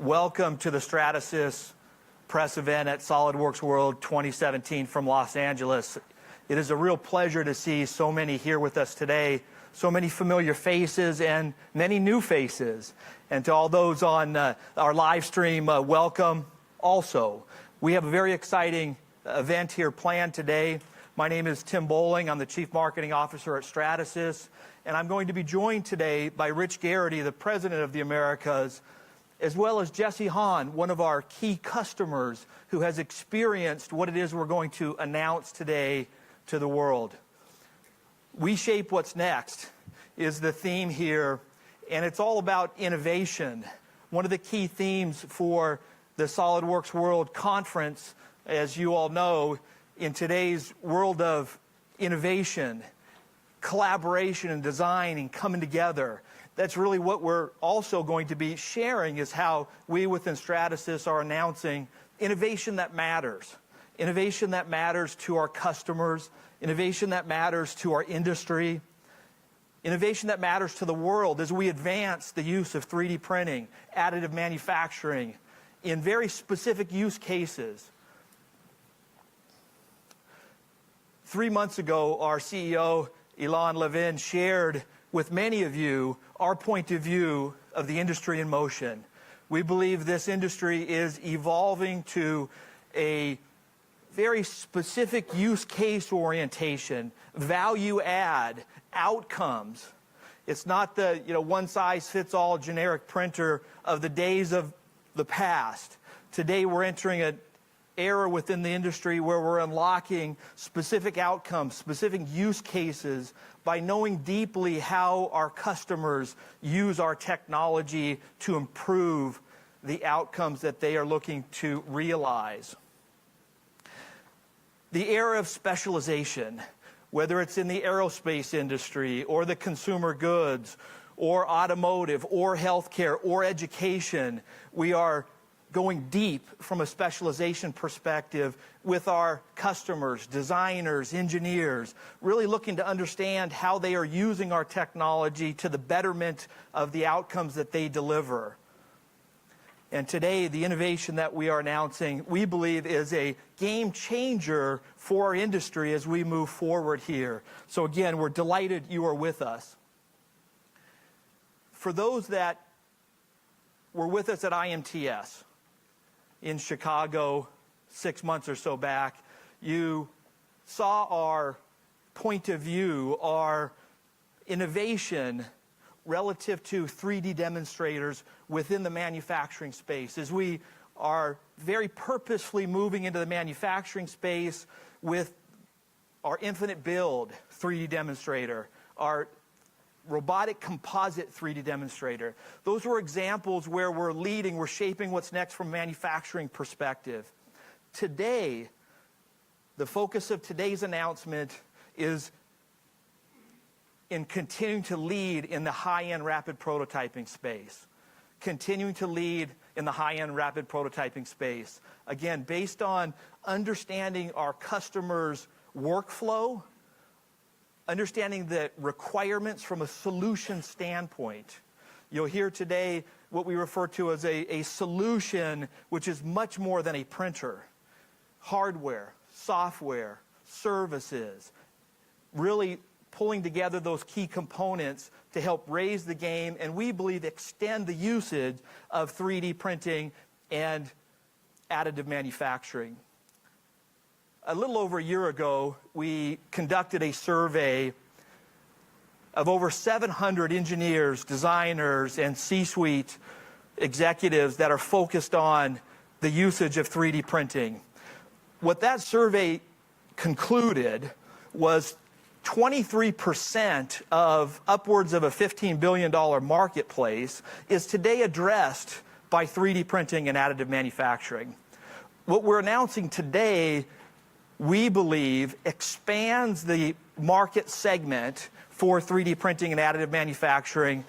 Welcome to the Stratasys press event at SolidWorks World 2017 from Los Angeles. It is a real pleasure to see so many here with us today, so many familiar faces and many new faces. And to all those on our live stream, welcome also. We have a very exciting event here planned today. My name is Tim Bowling. I'm the Chief Marketing Officer at Stratasys, and I'm going to be joined today by Rich Garrity, the President of the Americas, as well as Jesse Hahn, one of our key customers who has experienced what it is we're going to announce today to the world. We shape what's next is the theme here, and it's all about innovation. One of the key themes for the SolidWorks World Conference, as you all know, in today's world of innovation, collaboration and design and coming together, that's really what we're also going to be sharing, is how we within Stratasys are announcing innovation that matters. Innovation that matters to our customers, innovation that matters to our industry, innovation that matters to the world as we advance the use of 3D printing, additive manufacturing in very specific use cases. 3 months ago, our CEO, Ilan Levin, shared with many of you our point of view of the industry in motion. We believe this industry is evolving to a very specific use case orientation, value add, outcomes. It's not the one size fits all generic printer of the days of the past. Today we're entering an era within the industry where we're unlocking specific outcomes, specific use cases by knowing deeply how our customers use our technology to improve the outcomes that they are looking to realize. The era of specialization, whether it's in the aerospace industry or the consumer goods or automotive or healthcare or education, we are going deep from a specialization perspective with our customers, designers, engineers, really looking to understand how they are using our technology to the betterment of the outcomes that they deliver. And today, the innovation that we are announcing, we believe, is a game changer for our industry as we move forward here. So again, we're delighted you are with us. For those that were with us at IMTS in Chicago 6 months or so back, you saw our point of view, our innovation relative to 3D demonstrators within the manufacturing space, as we are very purposefully moving into the manufacturing space with our infinite build 3D demonstrator, our robotic composite 3D demonstrator. Those were examples where we're leading, we're shaping what's next from a manufacturing perspective. Today, the focus of today's announcement is in continuing to lead in the high-end rapid prototyping space. Continuing to lead in the high-end rapid prototyping space. Again, based on understanding our customers' workflow, understanding the requirements from a solution standpoint. You'll hear today what we refer to as a solution, which is much more than a printer. Hardware, software, services, really pulling together those key components to help raise the game, and we believe extend the usage of 3D printing and additive manufacturing. A little over a year ago, we conducted a survey of over 700 engineers, designers, and C-suite executives that are focused on the usage of 3D printing. What that survey concluded was 23% of upwards of a $15 billion marketplace is today addressed by 3D printing and additive manufacturing. What we're announcing today, we believe, expands the market segment for 3D printing and additive manufacturing,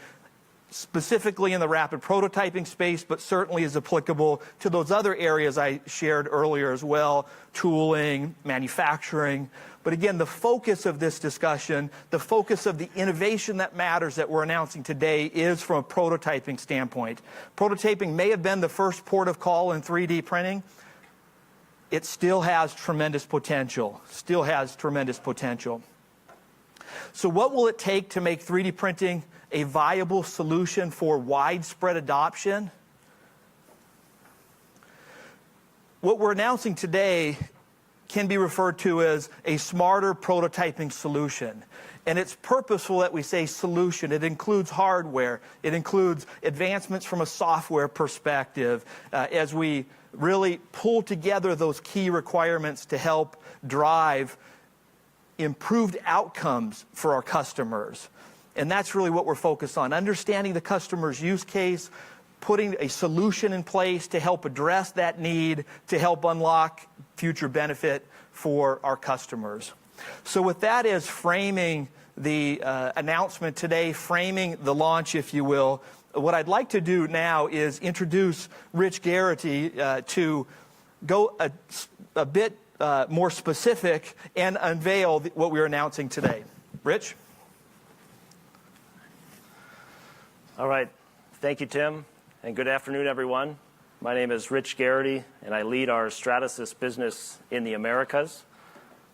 specifically in the rapid prototyping space, but certainly is applicable to those other areas I shared earlier as well, tooling, manufacturing. But again, the focus of this discussion, the focus of the innovation that matters that we're announcing today is from a prototyping standpoint. Prototyping may have been the first port of call in 3D printing. It still has tremendous potential, So what will it take to make 3D printing a viable solution for widespread adoption? What we're announcing today can be referred to as a smarter prototyping solution. And it's purposeful that we say solution. It includes hardware. It includes advancements from a software perspective as we really pull together those key requirements to help drive improved outcomes for our customers. And that's really what we're focused on, understanding the customer's use case, putting a solution in place to help address that need, to help unlock future benefit for our customers. So with that as framing the announcement today, framing the launch, if you will, what I'd like to do now is introduce Rich Garrity to go a bit more specific and unveil what we're announcing today. Rich? All right. Thank you, Tim, and good afternoon, everyone. My name is Rich Garrity, and I lead our Stratasys business in the Americas.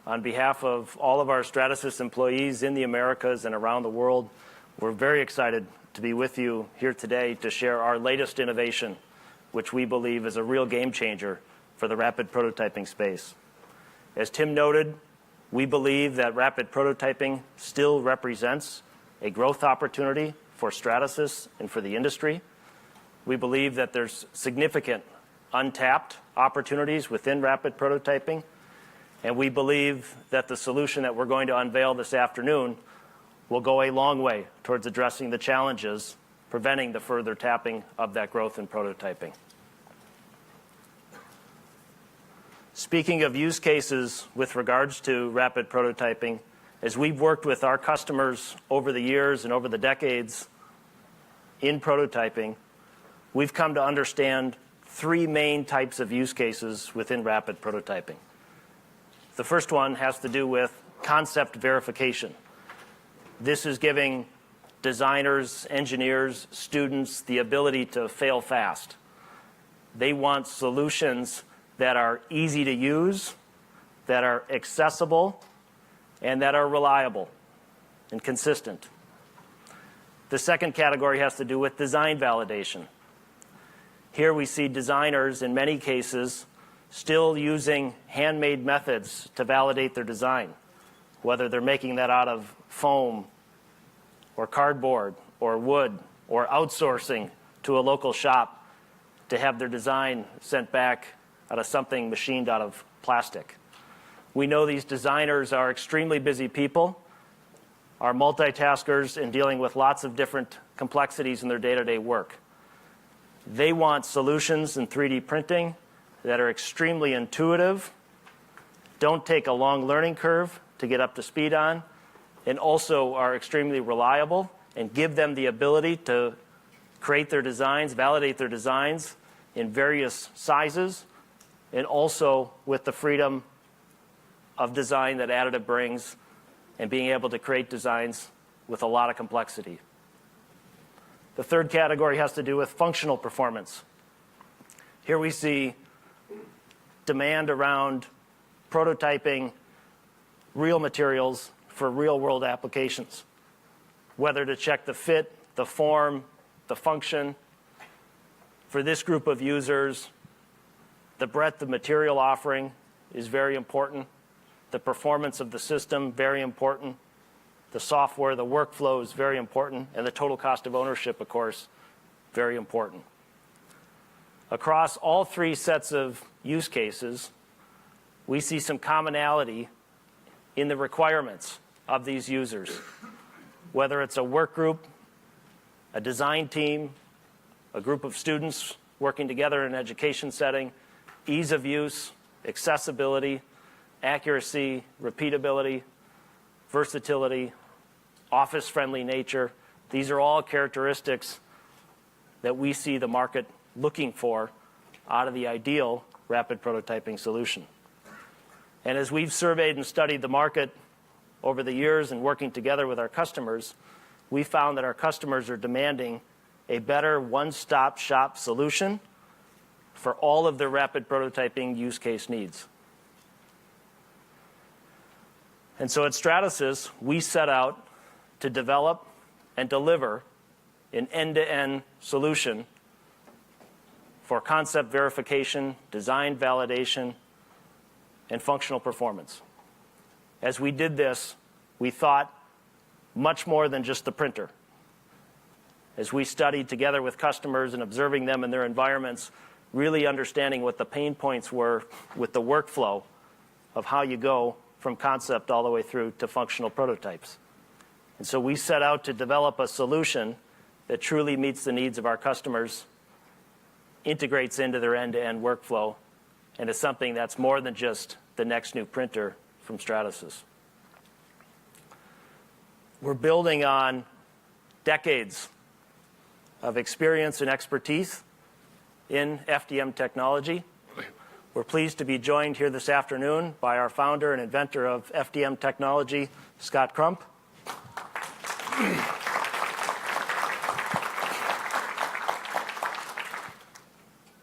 On behalf of all of our Stratasys employees in the Americas and around the world, we're very excited to be with you here today to share our latest innovation, which we believe is a real game changer for the rapid prototyping space. As Tim noted, we believe that rapid prototyping still represents a growth opportunity for Stratasys and for the industry. We believe that there's significant untapped opportunities within rapid prototyping, and we believe that the solution that we're going to unveil this afternoon will go a long way towards addressing the challenges preventing the further tapping of that growth in prototyping. Speaking of use cases with regards to rapid prototyping, as we've worked with our customers over the years and over the decades in prototyping, we've come to understand three main types of use cases within rapid prototyping. The first one has to do with concept verification. This is giving designers, engineers, students the ability to fail fast. They want solutions that are easy to use, that are accessible, and that are reliable and consistent. The second category has to do with design validation. Here we see designers, in many cases, still using handmade methods to validate their design, whether they're making that out of foam or cardboard or wood or outsourcing to a local shop to have their design sent back out of something machined out of plastic. We know these designers are extremely busy people, are multitaskers in dealing with lots of different complexities in their day-to-day work. They want solutions in 3D printing that are extremely intuitive, don't take a long learning curve to get up to speed on, and also are extremely reliable and give them the ability to create their designs, validate their designs in various sizes, and also with the freedom of design that additive brings and being able to create designs with a lot of complexity. The third category has to do with functional performance. Here we see demand around prototyping real materials for real-world applications, whether to check the fit, the form, the function. For this group of users, the breadth of material offering is very important. The performance of the system, very important. The software, the workflow is very important. And the total cost of ownership, of course, very important. Across all three sets of use cases, we see some commonality in the requirements of these users. Whether it's a work group, a design team, a group of students working together in an education setting, ease of use, accessibility, accuracy, repeatability, versatility, office-friendly nature. These are all characteristics that we see the market looking for out of the ideal rapid prototyping solution. And as we've surveyed and studied the market over the years and working together with our customers, we found that our customers are demanding a better one-stop shop solution for all of their rapid prototyping use case needs. And so at Stratasys, we set out to develop and deliver an end-to-end solution for concept verification, design validation, and functional performance. As we did this, we thought much more than just the printer. As we studied together with customers and observing them in their environments, really understanding what the pain points were with the workflow of how you go from concept all the way through to functional prototypes. And so we set out to develop a solution that truly meets the needs of our customers, integrates into their end-to-end workflow, and is something that's more than just the next new printer from Stratasys. We're building on decades of experience and expertise in FDM technology. We're pleased to be joined here this afternoon by our founder and inventor of FDM technology, Scott Crump.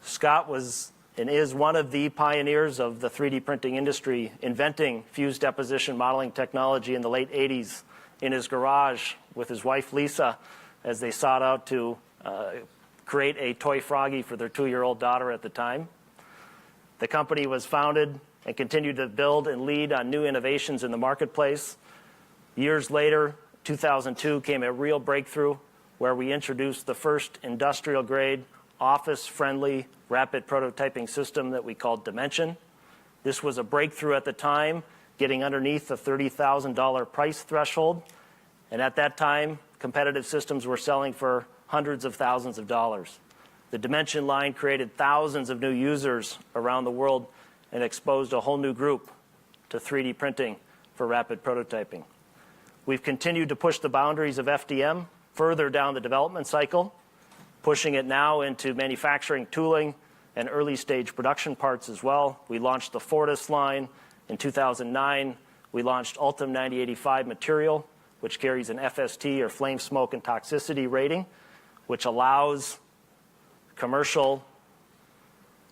Scott was and is one of the pioneers of the 3D printing industry, inventing fused deposition modeling technology in the late 80s in his garage with his wife, Lisa, as they sought out to create a toy froggy for their 2-year-old daughter at the time. The company was founded and continued to build and lead on new innovations in the marketplace. Years later, 2002, came a real breakthrough where we introduced the first industrial-grade, office-friendly, rapid prototyping system that we called Dimension. This was a breakthrough at the time, getting underneath the $30,000 price threshold. And at that time, competitive systems were selling for hundreds of thousands of dollars. The Dimension line created thousands of new users around the world and exposed a whole new group to 3D printing for rapid prototyping. We've continued to push the boundaries of FDM further down the development cycle, pushing it now into manufacturing tooling and early stage production parts as well. We launched the Fortis line in 2009. We launched Ultim 9085 material, which carries an FST or flame, smoke, and toxicity rating, which allows commercial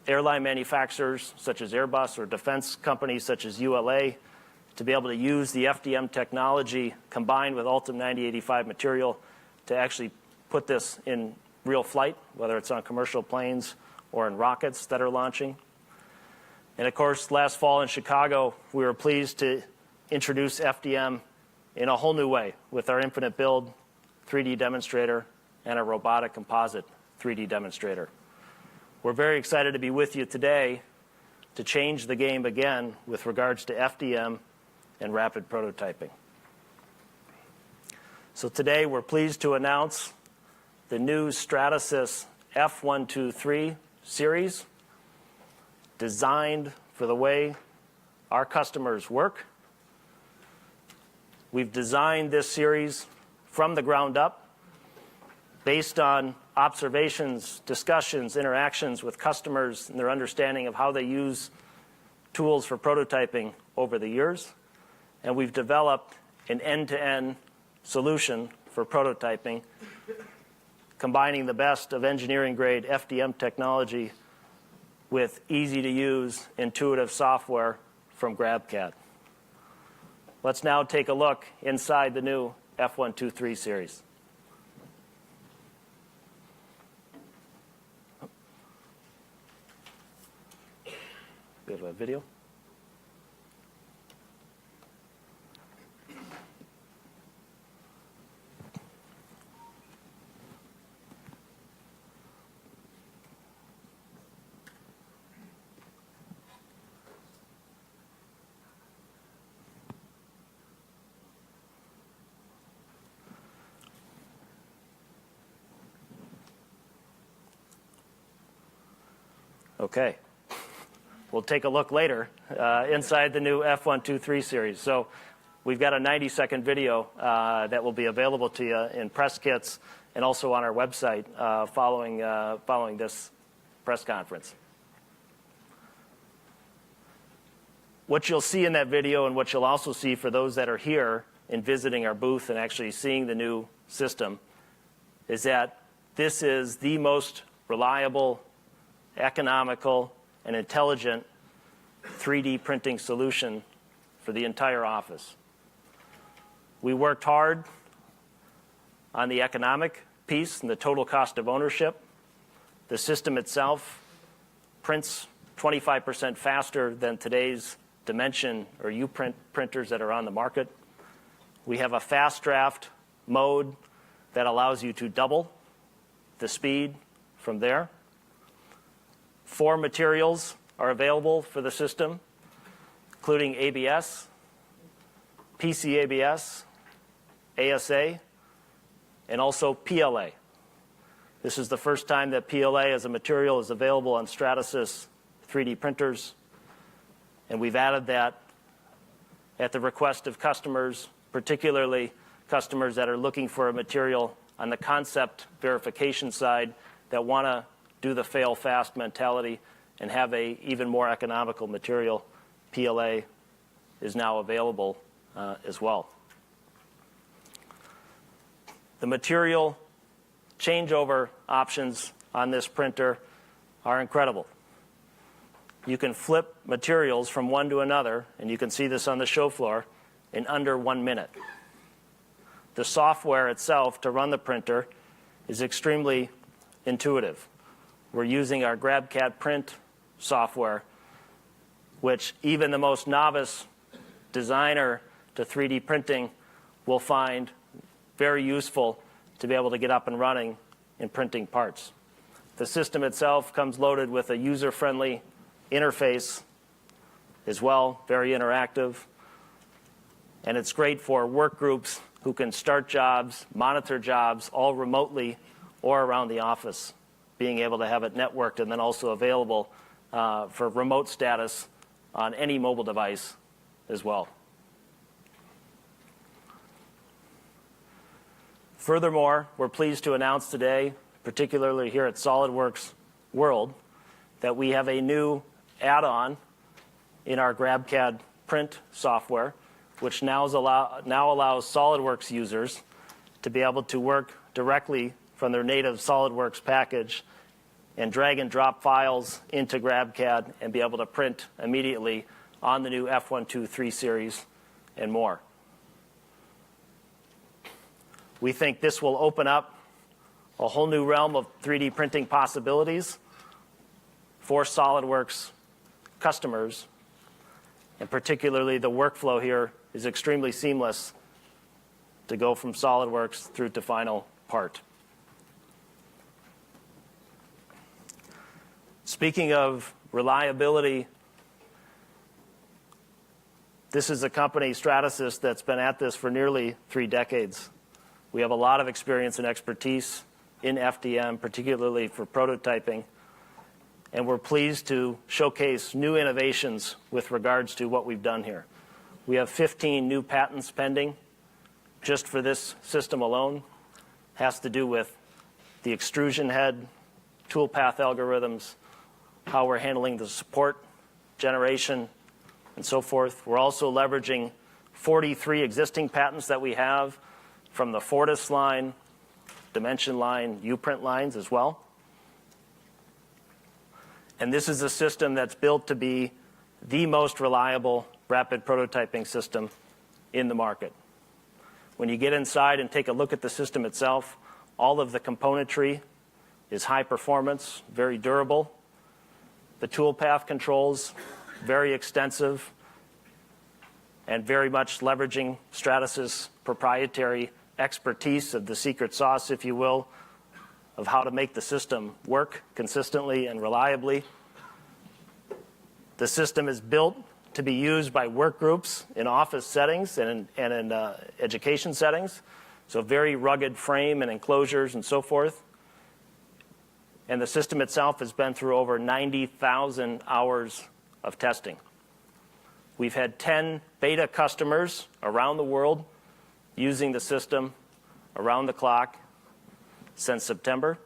airline manufacturers such as Airbus or defense companies such as ULA to be able to use the FDM technology combined with Ultim 9085 material to actually put this in real flight, whether it's on commercial planes or in rockets that are launching. And of course, last fall in Chicago, we were pleased to introduce FDM in a whole new way with our Infinite Build 3D demonstrator and a robotic composite 3D demonstrator. We're very excited to be with you today to change the game again with regards to FDM and rapid prototyping. So today we're pleased to announce the new Stratasys F123 series, designed for the way our customers work. We've designed this series from the ground up based on observations, discussions, interactions with customers and their understanding of how they use tools for prototyping over the years. And we've developed an end-to-end solution for prototyping, combining the best of engineering-grade FDM technology with easy-to-use, intuitive software from GrabCAD. Let's now take a look inside the new F123 series. We have a video. Okay. We'll take a look later inside the new F123 series. So we've got a 90-second video that will be available to you in press kits and also on our website following this press conference. what you'll see in that video, and what you'll also see for those that are here in visiting our booth and actually seeing the new system, is that this is the most reliable, economical, and intelligent 3D printing solution for the entire office. We worked hard on the economic piece and the total cost of ownership. The system itself prints 25% faster than today's Dimension or U-print printers that are on the market. We have a fast draft mode that allows you to double the speed from there. 4 materials are available for the system, including ABS, PCABS, ASA, and also PLA. This is the first time that PLA as a material is available on Stratasys 3D printers, and we've added that at the request of customers, particularly customers that are looking for a material on the concept verification side that want to do the fail fast mentality and have a even more economical material. PLA is now available as well. The material changeover options on this printer are incredible. You can flip materials from one to another, and you can see this on the show floor, in under 1 minute. The software itself to run the printer is extremely intuitive. We're using our GrabCAD print software, which even the most novice designer to 3D printing will find very useful to be able to get up and running in printing parts. The system itself comes loaded with a user-friendly interface as well, very interactive. And it's great for work groups who can start jobs, monitor jobs, all remotely or around the office, being able to have it networked and then also available for remote status on any mobile device as well. Furthermore, we're pleased to announce today, particularly here at SolidWorks World, that we have a new add-on in our GrabCAD print software, which now allows SolidWorks users to be able to work directly from their native SolidWorks package and drag and drop files into GrabCAD and be able to print immediately on the new F123 series and more. We think this will open up a whole new realm of 3D printing possibilities for SolidWorks customers, and particularly the workflow here is extremely seamless to go from SolidWorks through to final part. Speaking of reliability, this is a company, Stratasys, that's been at this for nearly 3 decades. We have a lot of experience and expertise in FDM, particularly for prototyping, and we're pleased to showcase new innovations with regards to what we've done here. We have 15 new patents pending just for this system alone. Has to do with the extrusion head, toolpath algorithms, how we're handling the support generation, and so forth. We're also leveraging 43 existing patents that we have from the Fortis line, Dimension line, U-print lines as well. And this is a system that's built to be the most reliable rapid prototyping system in the market. When you get inside and take a look at the system itself, all of the componentry is high performance, very durable. The toolpath controls, very extensive, and very much leveraging Stratasys' proprietary expertise of the secret sauce, if you will, of how to make the system work consistently and reliably. The system is built to be used by work groups in office settings and in education settings, so very rugged frame and enclosures and so forth. And the system itself has been through over 90,000 hours of testing. We've had 10 beta customers around the world using the system around the clock since September.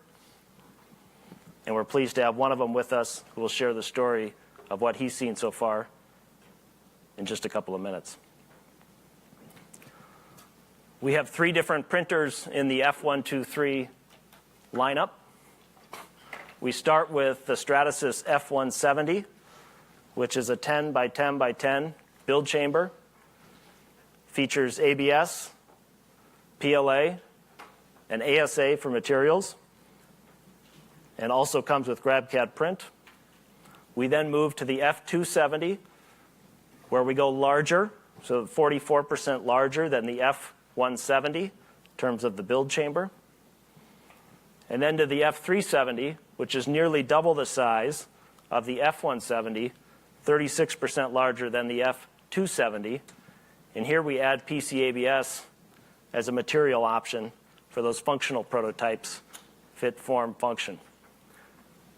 And we're pleased to have one of them with us who will share the story of what he's seen so far in just a couple of minutes. We have 3 different printers in the F123 lineup. We start with the Stratasys F170, which is a 10 by 10 by 10 build chamber. Features ABS, PLA, and ASA for materials, and also comes with GrabCAD print. We then move to the F270, where we go larger, so 44% larger than the F170 in terms of the build chamber. And then to the F370, which is nearly double the size of the F170, 36% larger than the F270. And here we add PCABS as a material option for those functional prototypes, fit, form, function.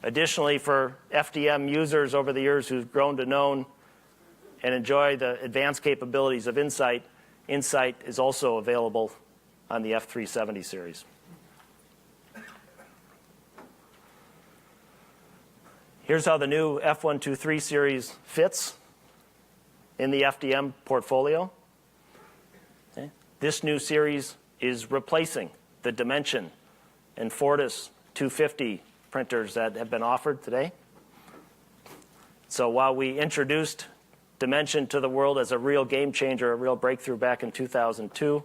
Additionally, for FDM users over the years who've grown to know and enjoy the advanced capabilities of Insight, Insight is also available on the F370 series. Here's how the new F123 series fits in the FDM portfolio. Okay. This new series is replacing the Dimension and Fortis 250 printers that have been offered today. So while we introduced Dimension to the world as a real game changer, a real breakthrough back in 2002,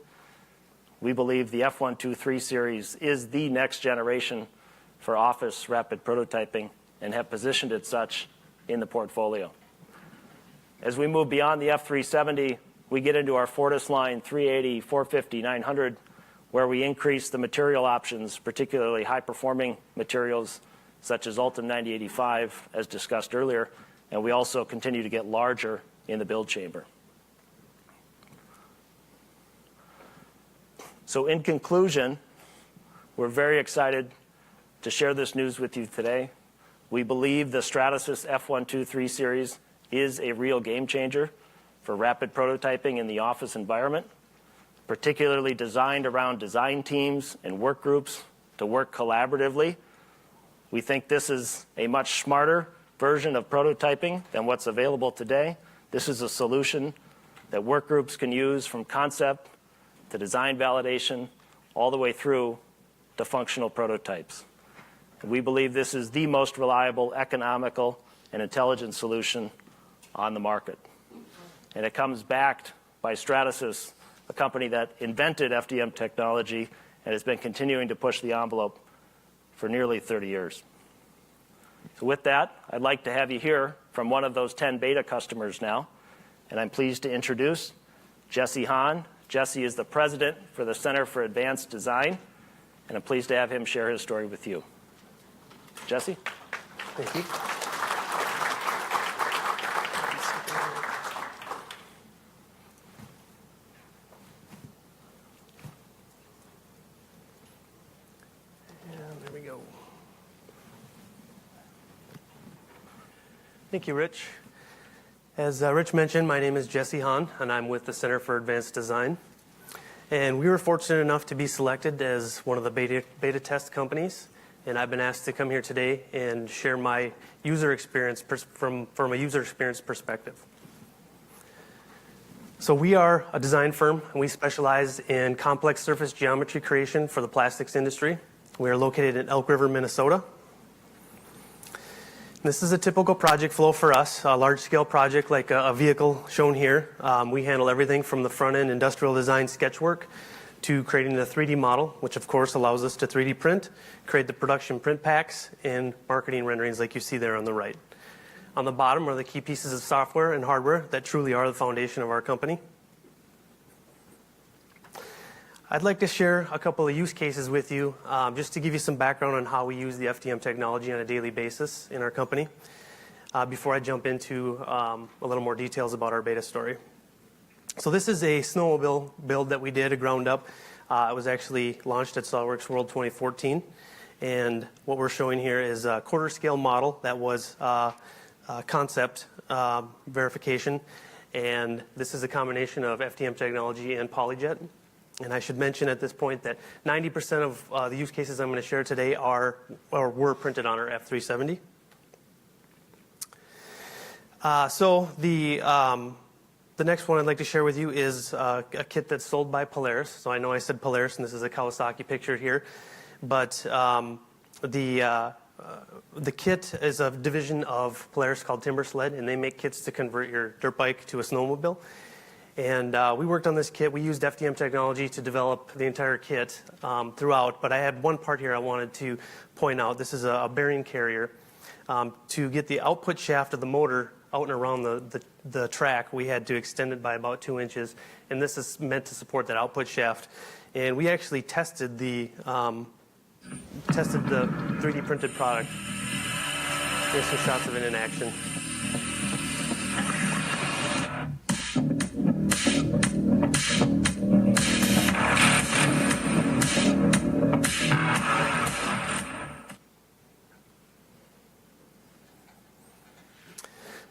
we believe the F123 series is the next generation for office rapid prototyping and have positioned it such in the portfolio. As we move beyond the F370, we get into our Fortis line 380, 450, 900, where we increase the material options, particularly high-performing materials such as Ultim 9085, as discussed earlier, and we also continue to get larger in the build chamber. So in conclusion, we're very excited to share this news with you today. We believe the Stratasys F123 series is a real game changer for rapid prototyping in the office environment, particularly designed around design teams and work groups to work collaboratively. We think this is a much smarter version of prototyping than what's available today. This is a solution that work groups can use from concept to design validation all the way through to functional prototypes. We believe this is the most reliable, economical, and intelligent solution on the market. And it comes backed by Stratasys, a company that invented FDM technology and has been continuing to push the envelope for nearly 30 years. So with that, I'd like to have you hear from one of those 10 beta customers now. And I'm pleased to introduce Jesse Hahn. Jesse is the president for the Center for Advanced Design, and I'm pleased to have him share his story with you. Jesse? Thank you. And there we go. Thank you, Rich. As Rich mentioned, my name is Jesse Hahn, and I'm with the Center for Advanced Design. And we were fortunate enough to be selected as one of the beta test companies. And I've been asked to come here today and share my user experience from a user experience perspective. So we are a design firm, and we specialize in complex surface geometry creation for the plastics industry. We are located in Elk River, Minnesota. This is a typical project flow for us, a large-scale project like a vehicle shown here. We handle everything from the front-end industrial design sketch work to creating the 3D model, which of course allows us to 3D print, create the production print packs, and marketing renderings like you see there on the right. On the bottom are the key pieces of software and hardware that truly are the foundation of our company. I'd like to share a couple of use cases with you just to give you some background on how we use the FDM technology on a daily basis in our company before I jump into a little more details about our beta story. So this is a snowmobile build that we did, a ground up. It was actually launched at SOLIDWORKS World 2014. And what we're showing here is a quarter scale model that was concept verification. And this is a combination of FDM technology and PolyJet. And I should mention at this point that 90% of the use cases I'm going to share today are or were printed on our F370. So the The next one I'd like to share with you is a kit that's sold by Polaris. So I know I said Polaris, and this is a Kawasaki picture here, but the kit is a division of Polaris called Timber Sled, and they make kits to convert your dirt bike to a snowmobile. And we worked on this kit. We used FDM technology to develop the entire kit throughout, but I had one part here I wanted to point out. This is a bearing carrier. To get the output shaft of the motor out and around the track, we had to extend it by about 2 inches, and this is meant to support that output shaft. And we actually tested the 3D printed product. Here's some shots of it in action.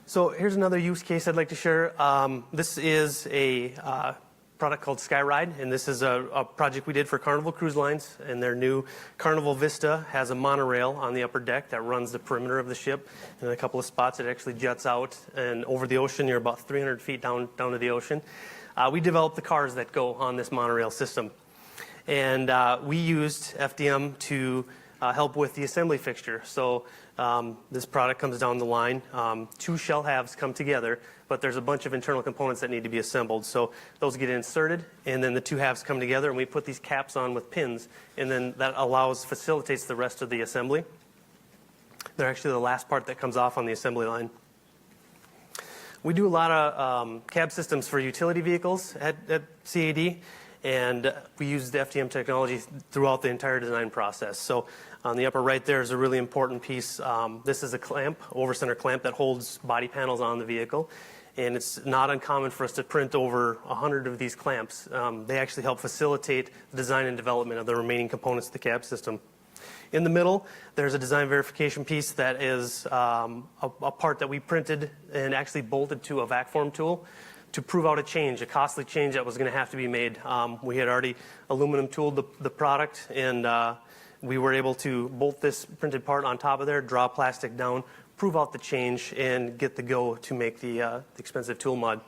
So here's another use case I'd like to share. This is a product called Skyride, and this is a project we did for Carnival Cruise Lines, and their new Carnival Vista has a monorail on the upper deck that runs the perimeter of the ship. And in a couple of spots, it actually juts out and over the ocean. You're about 300 feet down to the ocean. We developed the cars that go on this monorail system, and we used FDM to help with the assembly fixture. So this product comes down the line. 2 shell halves come together, but there's a bunch of internal components that need to be assembled. So those get inserted, and then the 2 halves come together, and we put these caps on with pins, and then that facilitates the rest of the assembly. They're actually the last part that comes off on the assembly line. We do a lot of cab systems for utility vehicles at CAD, and we use the FDM technology throughout the entire design process. So on the upper right there is a really important piece. This is a clamp, over-center clamp that holds body panels on the vehicle. And it's not uncommon for us to print over 100 of these clamps. They actually help facilitate the design and development of the remaining components of the cab system. In the middle, there's a design verification piece that is a part that we printed and actually bolted to a vac form tool to prove out a costly change that was going to have to be made. We had already aluminum tooled the product, and we were able to bolt this printed part on top of there, draw plastic down, prove out the change, and get the go to make the expensive tool mod.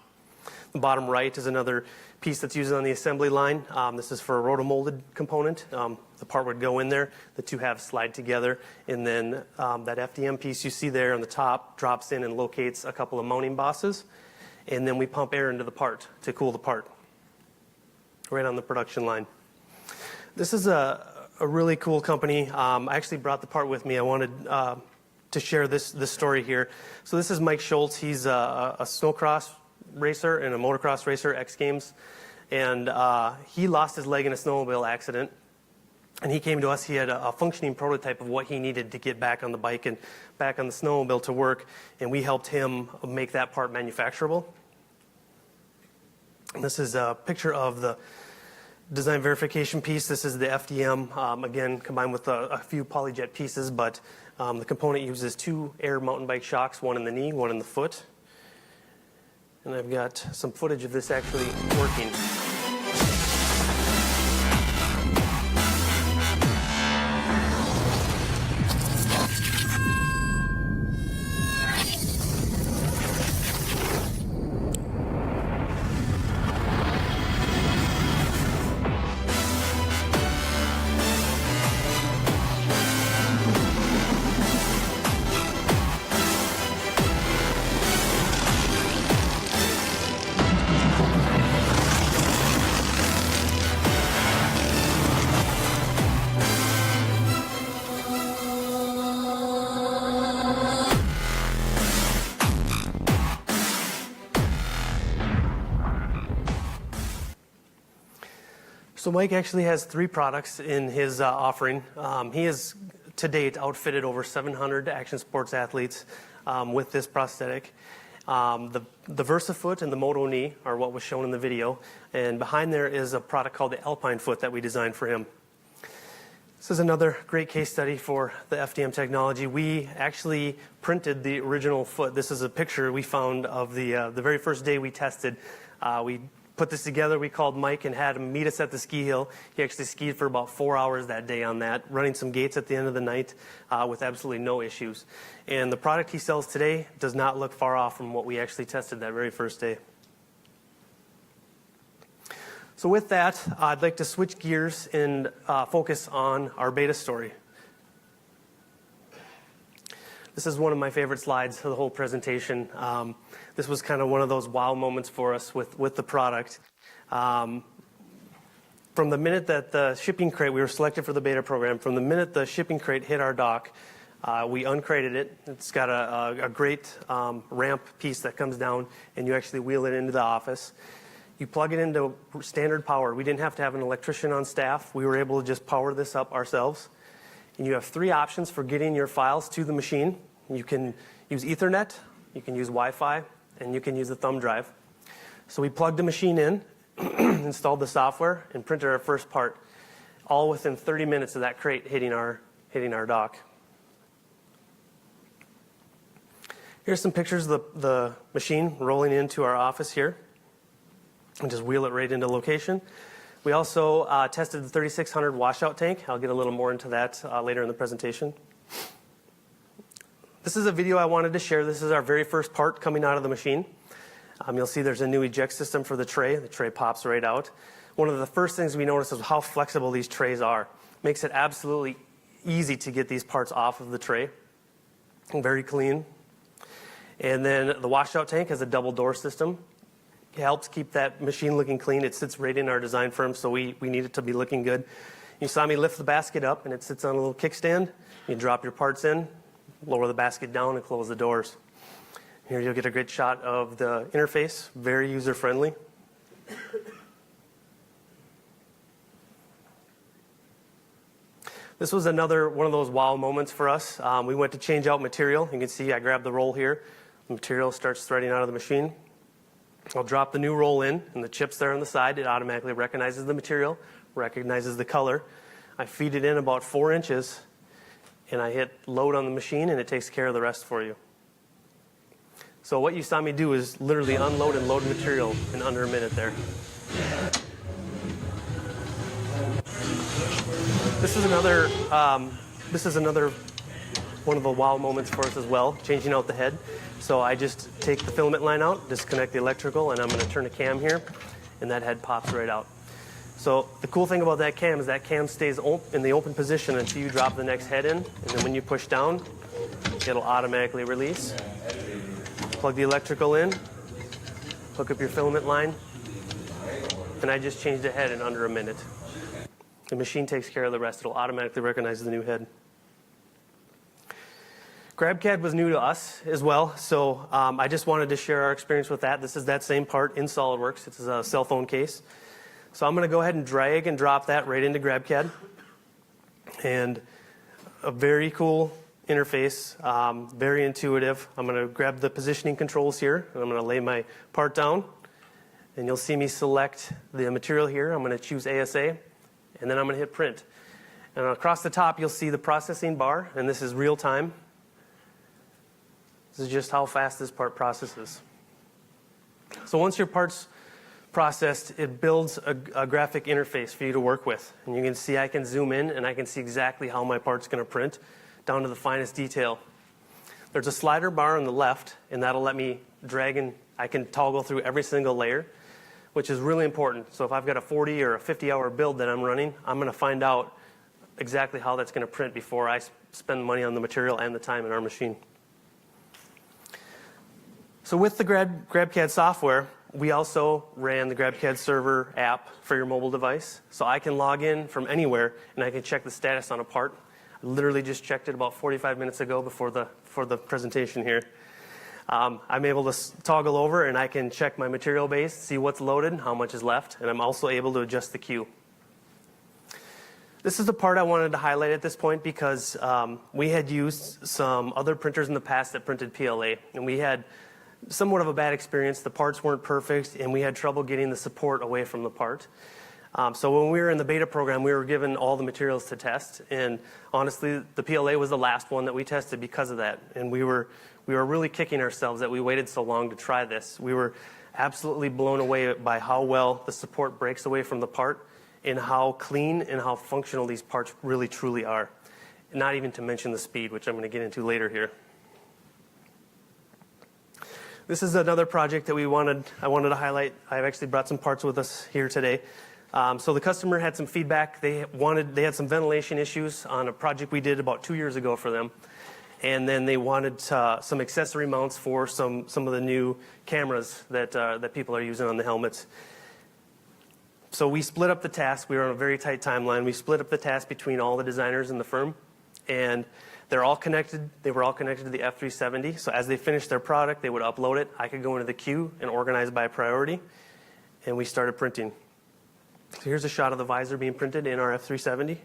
The bottom right is another piece that's used on the assembly line. This is for a rotomolded component. The part would go in there, the 2 halves slide together, and then that FDM piece you see there on the top drops in and locates a couple of mounting bosses, and then we pump air into the part to cool the part right on the production line. This is a really cool company. I actually brought the part with me. I wanted to share this story here. So this is Mike Schultz. He's a snowcross racer and a motocross racer, X Games, and he lost his leg in a snowmobile accident. And he came to us. He had a functioning prototype of what he needed to get back on the bike and back on the snowmobile to work, and we helped him make that part manufacturable. And this is a picture of the design verification piece. This is the FDM, again, combined with a few polyjet pieces, but the component uses 2 air mountain bike shocks, one in the knee, one in the foot. And I've got some footage of this actually working. So Mike actually has 3 products in his offering. He has, to date, outfitted over 700 action sports athletes with this prosthetic. The VersaFoot and the Moto Knee are what was shown in the video. And behind there is a product called the Alpine Foot that we designed for him. This is another great case study for the FDM technology. We actually printed the original foot. This is a picture we found of the very first day we tested. We put this together. We called Mike and had him meet us at the ski hill. He actually skied for about 4 hours that day on that, running some gates at the end of the night with absolutely no issues. And the product he sells today does not look far off from what we actually tested that very first day. So with that, I'd like to switch gears and focus on our beta story. This is one of my favorite slides of the whole presentation. This was kind of one of those wow moments for us with the product. From the minute that the shipping crate, we were selected for the beta program, from the minute the shipping crate hit our dock, we uncrated it. It's got a great ramp piece that comes down, and you actually wheel it into the office. You plug it into standard power. We didn't have to have an electrician on staff. We were able to just power this up ourselves. And you have 3 options for getting your files to the machine. You can use Ethernet, you can use Wi-Fi, and you can use the thumb drive. So we plugged the machine in, installed the software, and printed our first part, all within 30 minutes of that crate hitting our dock. Here's some pictures of the machine rolling into our office here. And just wheel it right into location. We also tested the 3600 washout tank. I'll get a little more into that later in the presentation. This is a video I wanted to share. This is our very first part coming out of the machine. You'll see there's a new eject system for the tray. The tray pops right out. One of the first things we noticed is how flexible these trays are. Makes it absolutely easy to get these parts off of the tray. Very clean. And then the washout tank has a double door system. It helps keep that machine looking clean. It sits right in our design firm, so we need it to be looking good. You saw me lift the basket up, and it sits on a little kickstand. You drop your parts in, lower the basket down, and close the doors. Here you'll get a great shot of the interface, very user-friendly. This was another one of those wow moments for us. We went to change out material. You can see I grabbed the roll here. The material starts threading out of the machine. I'll drop the new roll in, and the chips there on the side, it automatically recognizes the material, recognizes the color. I feed it in about 4 inches, and I hit load on the machine, and it takes care of the rest for you. So what you saw me do is literally unload and load material in under a minute there. This is another one of the wow moments for us as well, changing out the head. So I just take the filament line out, disconnect the electrical, and I'm going to turn a cam here, and that head pops right out. So the cool thing about that cam is that cam stays in the open position until you drop the next head in, and then when you push down, it'll automatically release. Plug the electrical in, hook up your filament line, and I just changed the head in under a minute. The machine takes care of the rest. It'll automatically recognize the new head. GrabCAD was new to us as well, so I just wanted to share our experience with that. This is that same part in SolidWorks. It's a cell phone case. So I'm going to go ahead and drag and drop that right into GrabCAD. And a very cool interface, very intuitive. I'm going to grab the positioning controls here, and I'm going to lay my part down. And you'll see me select the material here. I'm going to choose ASA, and then I'm going to hit print. And across the top, you'll see the processing bar, and this is real time. This is just how fast this part processes. So once your part's processed, it builds a graphic interface for you to work with. And you can see I can zoom in, and I can see exactly how my part's going to print, down to the finest detail. There's a slider bar on the left, and that'll let me drag and I can toggle through every single layer, which is really important. So if I've got a 40 or a 50-hour build that I'm running, I'm going to find out exactly how that's going to print before I spend money on the material and the time in our machine. So with the GrabCAD software, we also ran the GrabCAD server app for your mobile device. So I can log in from anywhere, and I can check the status on a part. I literally just checked it about 45 minutes ago before the presentation here. I'm able to toggle over, and I can check my material base, see what's loaded, how much is left, and I'm also able to adjust the queue. This is the part I wanted to highlight at this point because we had used some other printers in the past that printed PLA, and we had somewhat of a bad experience. The parts weren't perfect, and we had trouble getting the support away from the part. So when we were in the beta program, we were given all the materials to test, and honestly, the PLA was the last one that we tested because of that. And we were really kicking ourselves that we waited so long to try this. We were absolutely blown away by how well the support breaks away from the part, and how clean and how functional these parts really truly are. Not even to mention the speed, which I'm going to get into later here. This is another project that I wanted to highlight. I've actually brought some parts with us here today. So the customer had some feedback. They had some ventilation issues on a project we did about 2 years ago for them. And then they wanted some accessory mounts for some of the new cameras that people are using on the helmets. So we split up the task. We were on a very tight timeline. We split up the task between all the designers in the firm, and they're all connected. They were all connected to the F370. So as they finished their product, they would upload it. I could go into the queue and organize by priority, and we started printing. So here's a shot of the visor being printed in our F370.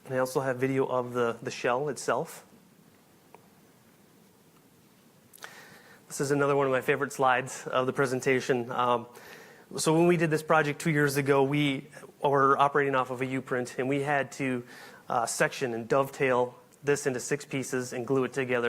And I also have video of the shell itself. This is another one of my favorite slides of the presentation. So when we did this project 2 years ago, we were operating off of a U-print, and we had to section and dovetail this into 6 pieces and glue it together.